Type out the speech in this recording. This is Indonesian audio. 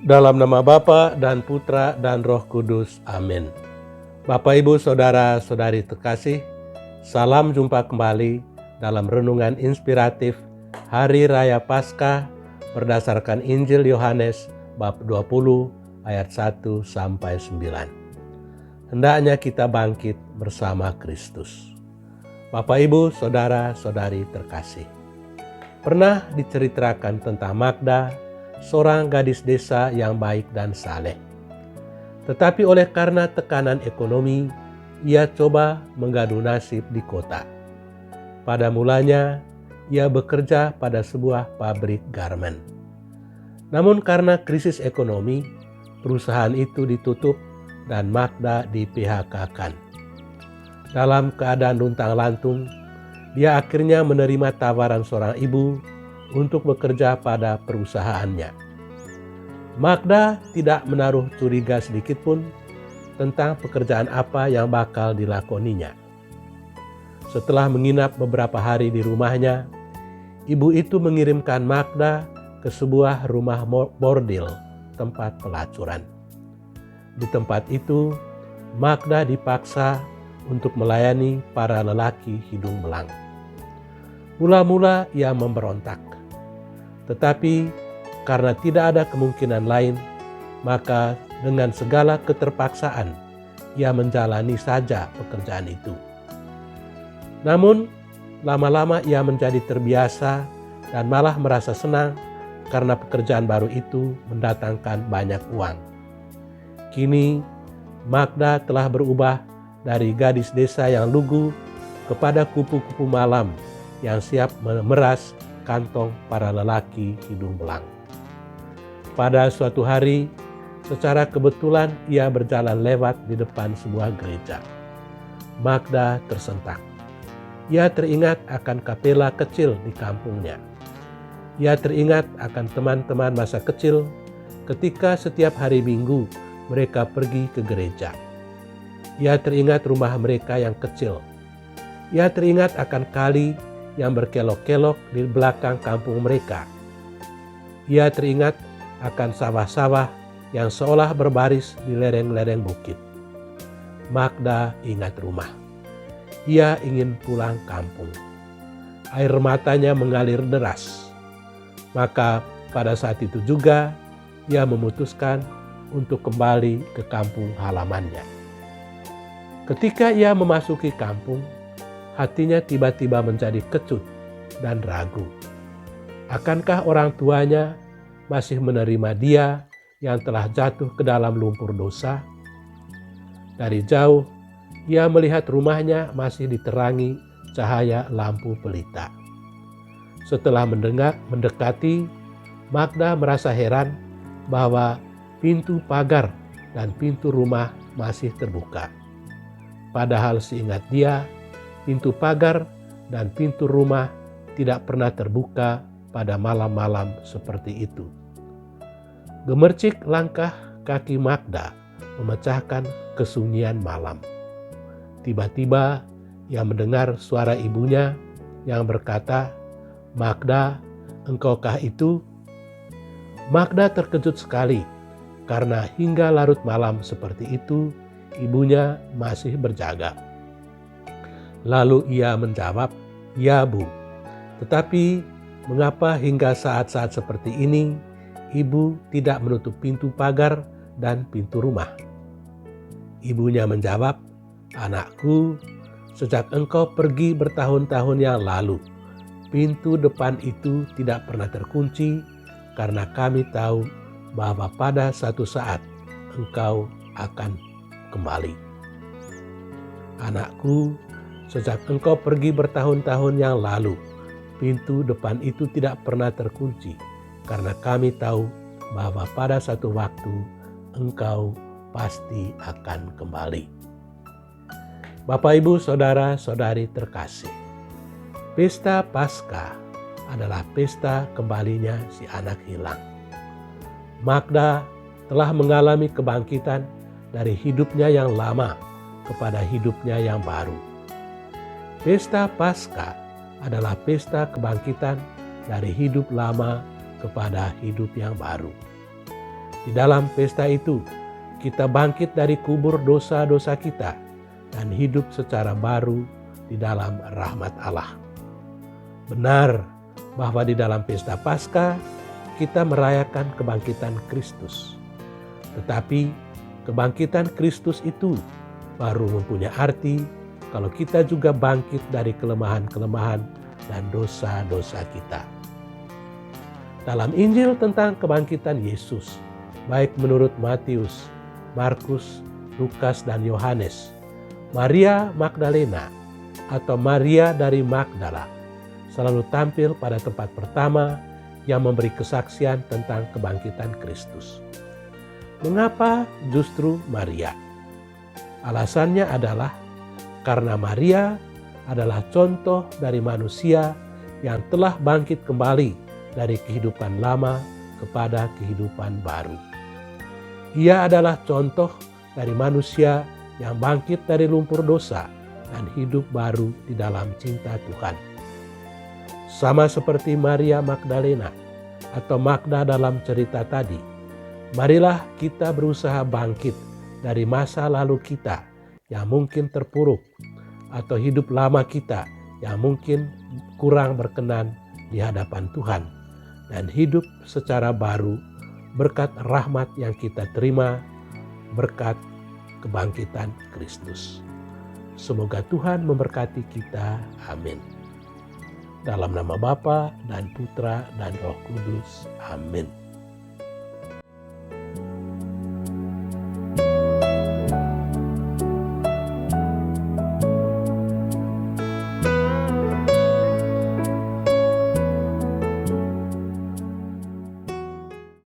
Dalam nama Bapa dan Putra dan Roh Kudus. Amin. Bapak, Ibu, Saudara-saudari terkasih, salam jumpa kembali dalam renungan inspiratif Hari Raya Paskah berdasarkan Injil Yohanes bab 20 ayat 1 sampai 9. Hendaknya kita bangkit bersama Kristus. Bapak, Ibu, Saudara-saudari terkasih, pernah diceritakan tentang Magda, seorang gadis desa yang baik dan saleh. Tetapi oleh karena tekanan ekonomi, ia coba menggadu nasib di kota. Pada mulanya, ia bekerja pada sebuah pabrik garmen. Namun karena krisis ekonomi, perusahaan itu ditutup dan Magda di-PHK-kan. Dalam keadaan luntang-lantung, dia akhirnya menerima tawaran seorang ibu untuk bekerja pada perusahaannya. Magda tidak menaruh curiga sedikitpun tentang pekerjaan apa yang bakal dilakoninya. Setelah menginap beberapa hari di rumahnya, ibu itu mengirimkan Magda ke sebuah rumah bordil, tempat pelacuran. Di tempat itu, Magda dipaksa untuk melayani para lelaki hidung belang. Mula-mula ia memberontak. Tetapi karena tidak ada kemungkinan lain, maka dengan segala keterpaksaan ia menjalani saja pekerjaan itu. Namun lama-lama ia menjadi terbiasa dan malah merasa senang karena pekerjaan baru itu mendatangkan banyak uang. Kini Magda telah berubah dari gadis desa yang lugu kepada kupu-kupu malam yang siap memeras kantong para lelaki hidung belang. Pada suatu hari, secara kebetulan ia berjalan lewat di depan sebuah gereja. Magda tersentak. Ia teringat akan kapela kecil di kampungnya. Ia teringat akan teman-teman masa kecil ketika setiap hari Minggu mereka pergi ke gereja. Ia teringat rumah mereka yang kecil. Ia teringat akan kali yang berkelok-kelok di belakang kampung mereka. Ia teringat akan sawah-sawah yang seolah berbaris di lereng-lereng bukit. Magda ingat rumah. Ia ingin pulang kampung. Air matanya mengalir deras. Maka pada saat itu juga ia memutuskan untuk kembali ke kampung halamannya. Ketika ia memasuki kampung, hatinya tiba-tiba menjadi kecut dan ragu. Akankah orang tuanya masih menerima dia yang telah jatuh ke dalam lumpur dosa? Dari jauh, ia melihat rumahnya masih diterangi cahaya lampu pelita. Setelah mendekati, Magda merasa heran bahwa pintu pagar dan pintu rumah masih terbuka. Padahal seingat dia, pintu pagar dan pintu rumah tidak pernah terbuka pada malam-malam seperti itu. Gemercik langkah kaki Magda memecahkan kesunyian malam. Tiba-tiba ia mendengar suara ibunya yang berkata, "Magda, engkaukah itu?" Magda terkejut sekali karena hingga larut malam seperti itu ibunya masih berjaga. Lalu ia menjawab, "Ya, Bu. Tetapi mengapa hingga saat-saat seperti ini ibu tidak menutup pintu pagar dan pintu rumah?" Ibunya menjawab, "Anakku, sejak engkau pergi bertahun-tahun yang lalu, pintu depan itu tidak pernah terkunci karena kami tahu bahwa pada satu saat engkau akan kembali. Anakku, sejak engkau pergi bertahun-tahun yang lalu, pintu depan itu tidak pernah terkunci karena kami tahu bahwa pada satu waktu engkau pasti akan kembali." Bapak, Ibu, Saudara-saudari terkasih, pesta Paskah adalah pesta kembalinya si anak hilang. Magda telah mengalami kebangkitan dari hidupnya yang lama kepada hidupnya yang baru. Pesta Paskah adalah pesta kebangkitan dari hidup lama kepada hidup yang baru. Di dalam pesta itu, kita bangkit dari kubur dosa-dosa kita dan hidup secara baru di dalam rahmat Allah. Benar bahwa di dalam pesta Paskah kita merayakan kebangkitan Kristus. Tetapi kebangkitan Kristus itu baru mempunyai arti kalau kita juga bangkit dari kelemahan-kelemahan dan dosa-dosa kita. Dalam Injil tentang kebangkitan Yesus, baik menurut Matius, Markus, Lukas, dan Yohanes, Maria Magdalena atau Maria dari Magdala selalu tampil pada tempat pertama yang memberi kesaksian tentang kebangkitan Kristus. Mengapa justru Maria? Alasannya adalah karena Maria adalah contoh dari manusia yang telah bangkit kembali dari kehidupan lama kepada kehidupan baru. Ia adalah contoh dari manusia yang bangkit dari lumpur dosa dan hidup baru di dalam cinta Tuhan. Sama seperti Maria Magdalena atau Magda dalam cerita tadi, marilah kita berusaha bangkit dari masa lalu kita yang mungkin terpuruk atau hidup lama kita yang mungkin kurang berkenan di hadapan Tuhan dan hidup secara baru berkat rahmat yang kita terima berkat kebangkitan Kristus. Semoga Tuhan memberkati kita. Amin. Dalam nama Bapa dan Putra dan Roh Kudus. Amin.